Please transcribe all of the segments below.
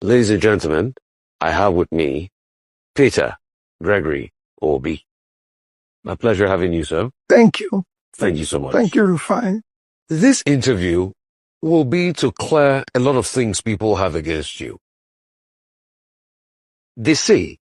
Ladies and gentlemen, I have with me Peter Gregory Obi. My pleasure having you, sir. Thank you. Thank you so much. Thank you, Rufai. This interview will be to clear a lot of things people have against you. They say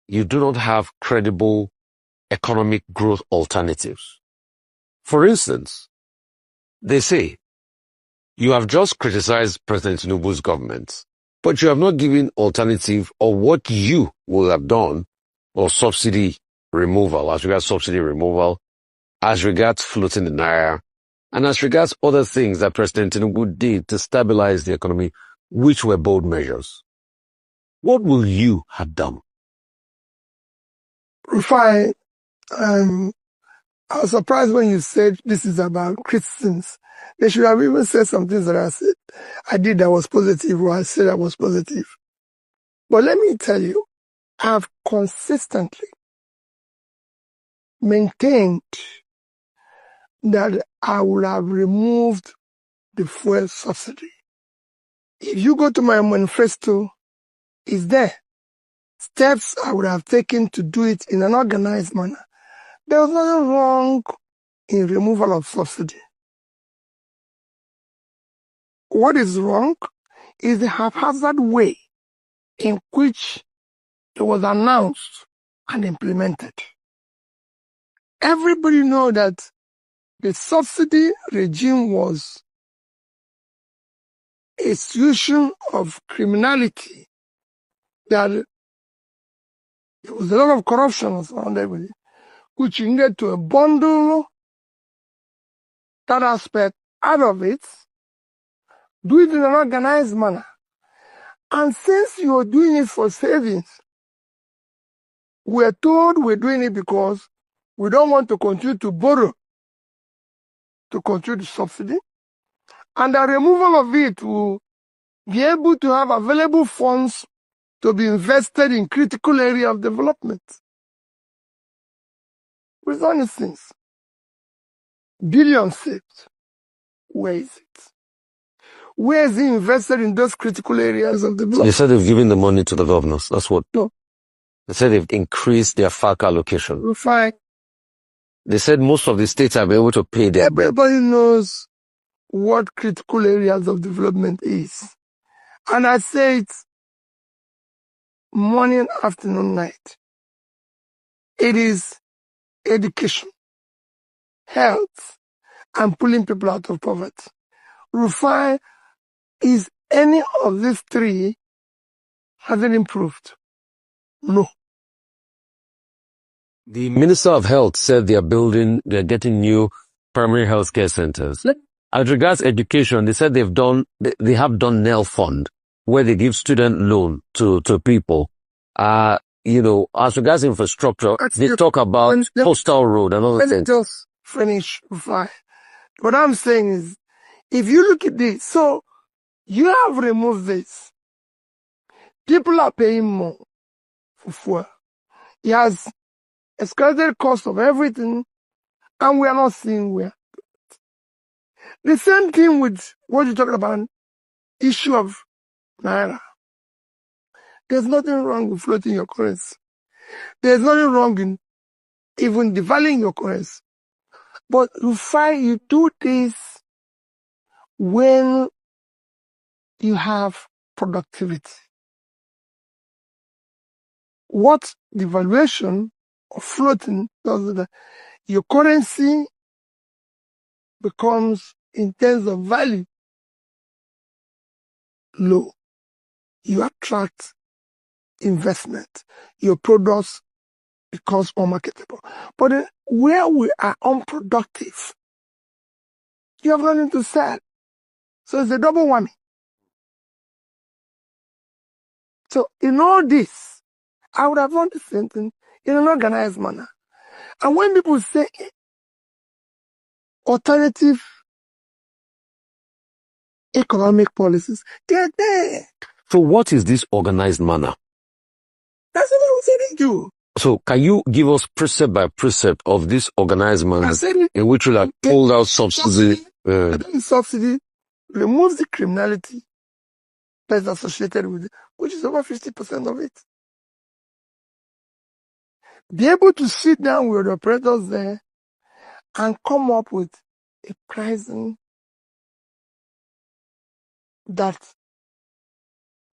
you do not have credible economic growth alternatives. For instance, they say you have just criticized President Tinubu's government, but you have not given alternative or what you will have done or subsidy removal, as regards floating the naira, and as regards other things that President Tinubu did to stabilize the economy, which were bold measures. What will you have done? Rufai, I was surprised when you said this is about Christians. They should have even said some things that I did that was positive, or I said I was positive. But let me tell you, I've consistently maintained that I would have removed the fuel subsidy. If you go to my manifesto, it's there. Steps I would have taken to do it in an organized manner. There was nothing wrong in removal of subsidy. What is wrong is the haphazard way in which it was announced and implemented. Everybody knows that the subsidy regime was a solution of criminality, that there was a lot of corruption surrounded with it, which you needed to bundle that aspect out of it, do it in an organized manner. And since you're doing it for savings, we're told we're doing it because we don't want to continue to borrow to continue the subsidy, and the removal of it will be able to have available funds to be invested in critical area of development. With instance, billions saved. Where is it? Where is it invested in those critical areas of development? They said they've given the money to the governors. That's what. No. They said they've increased their FAC allocation. Rufai. They said most of the states have been able to pay their. Everybody knows what critical areas of development is. And I say it morning, afternoon, night. It is education, health, and pulling people out of poverty. Rufai, is any of these three hasn't improved? No. The Minister of Health said they're getting new primary health care centers. As regards education, they said they have done NEL Fund, where they give student loan to people. As regards infrastructure, they talk about Postal Road and other things. Let me just finish, Rufai. What I'm saying is, if you look at this, so you have removed this. People are paying more for fuel. It has escalated cost of everything, and we are not seeing where. The same thing with what you're talking about, issue of naira. There's nothing wrong with floating your currency. There's nothing wrong in even devaluing your currency. But you do this when you have productivity. What devaluation of floating does is that your currency becomes, in terms of value, low. You attract investment. Your products becomes more marketable. But where we are unproductive, you have nothing to sell. So it's a double whammy. So in all this, I would have done the same thing in an organized manner. And when people say alternative economic policies, they're there. So what is this organized manner? That's what I was saying to you. So can you give us precept by precept of this organized manner in which you have pulled out subsidy? Subsidy removes the criminality that's associated with it, which is over 50% of it. Be able to sit down with the operators there and come up with a pricing that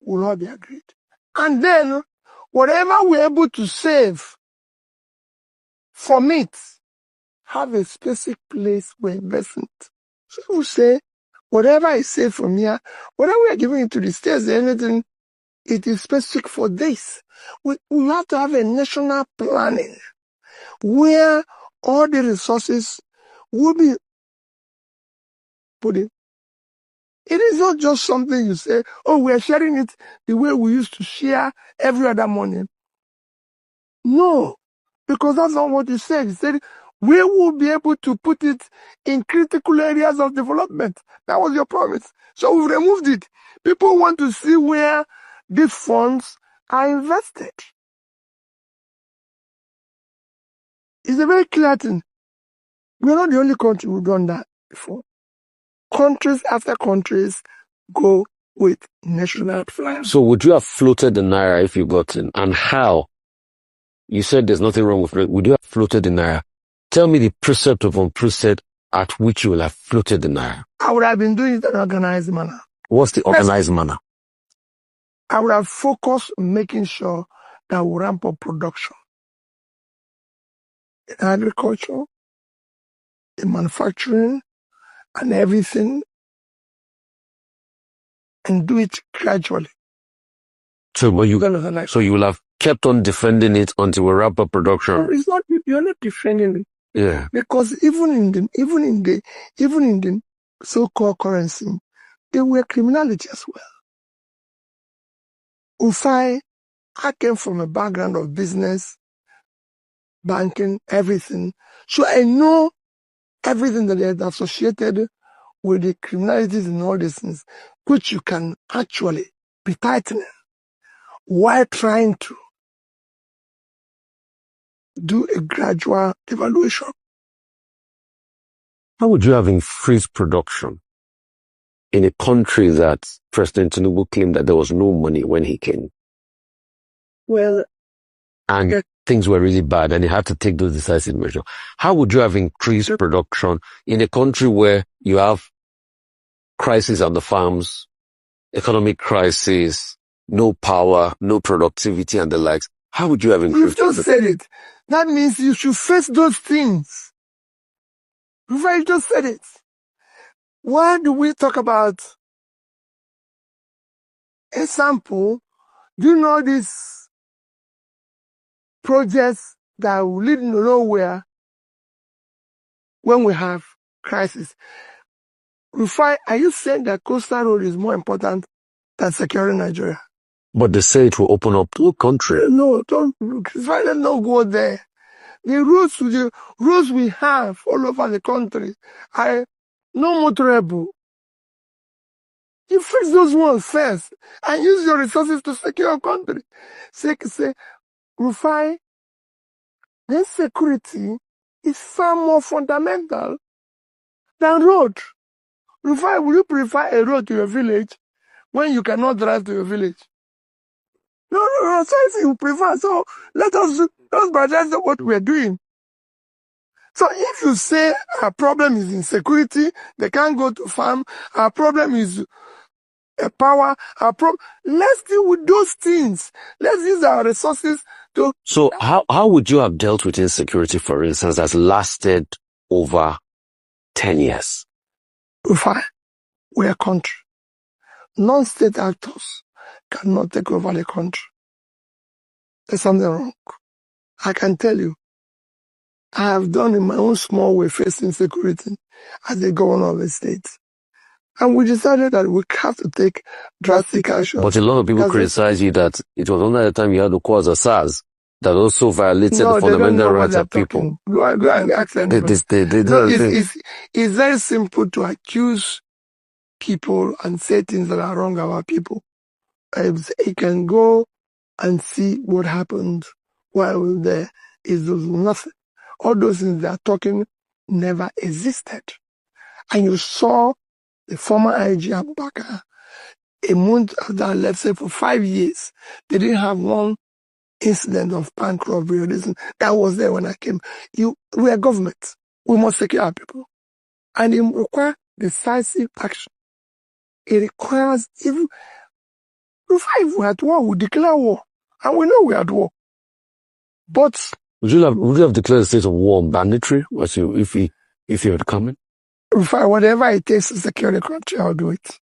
will not be agreed. And then, whatever we're able to save from it, have a specific place we're investing it. So we say, whatever I save from here, whatever we are giving it to the states, anything, it is specific for this. We have to have a national planning where all the resources will be put in. It is not just something you say, oh, we are sharing it the way we used to share every other morning. No, because that's not what you said. You said, we will be able to put it in critical areas of development. That was your promise. So we removed it. People want to see where these funds are invested. It's a very clear thing. We're not the only country who've done that before. Countries after countries go with national plans. So would you have floated the Naira if you got in? And how? You said there's nothing wrong with it. Would you have floated the Naira? Tell me the precept upon precept at which you will have floated the Naira. I would have been doing it in an organized manner. What's the organized manner? I would have focused on making sure that we ramp up production in agriculture, in manufacturing, and everything, and do it gradually. So you will have kept on defending it until we ramp up production. It's not, you're not defending it. Yeah. Because even in the so-called currency, there were criminality as well. Ufai, I came from a background of business, banking, everything. So I know everything that is associated with the criminalities and all these things, which you can actually be tightening while trying to do a gradual evaluation. How would you have increased production in a country that President Tinubu claimed that there was no money when he came? Well, and things were really bad and he had to take those decisive measures. How would you have increased production in a country where you have crisis on the farms, economic crisis, no power, no productivity and the likes? How would you have increased? You've just said it. That means you should face those things. You just said it. Why do we talk about a sample? Do you know these projects that will lead to nowhere when we have crisis? Rufai, are you saying that Coastal Road is more important than securing Nigeria? But they say it will open up to a country. No, don't. Rufai, let's not go there. The roads we have all over the country are no motorable. You fix those ones first and use your resources to secure your country. Say, Rufai, then security is far more fundamental than road. Rufai, will you prefer a road to your village when you cannot drive to your village? No. So if you prefer, so let us prioritize what we're doing. So if you say our problem is insecurity, they can't go to farm, our problem is power, let's deal with those things. Let's use our resources to... So how would you have dealt with insecurity, for instance, that's lasted over 10 years? Fine. We're a country. Non-state actors cannot take over the country. There's something wrong. I can tell you, I have done in my own small way facing security as the governor of the state. And we decided that we have to take drastic action. But a lot of people criticize you that it was only the time you had to cause a SARS that also violated the fundamental rights of people. Go and ask them. It's very simple to accuse people and say things that are wrong about people. You can go and see what happened while we were there. It was nothing. All those things they are talking never existed. And you saw the former IG Abubakar a month after I left, say for 5 years, they didn't have one incident of bank robbery or this. That was there when I came. We are government. We must secure our people. And it requires decisive action. It requires, if we're at war, we declare war. And we know we're at war. But would you have declared a state of war on banditry if you had come in? Whatever it takes to secure the country, I'll do it.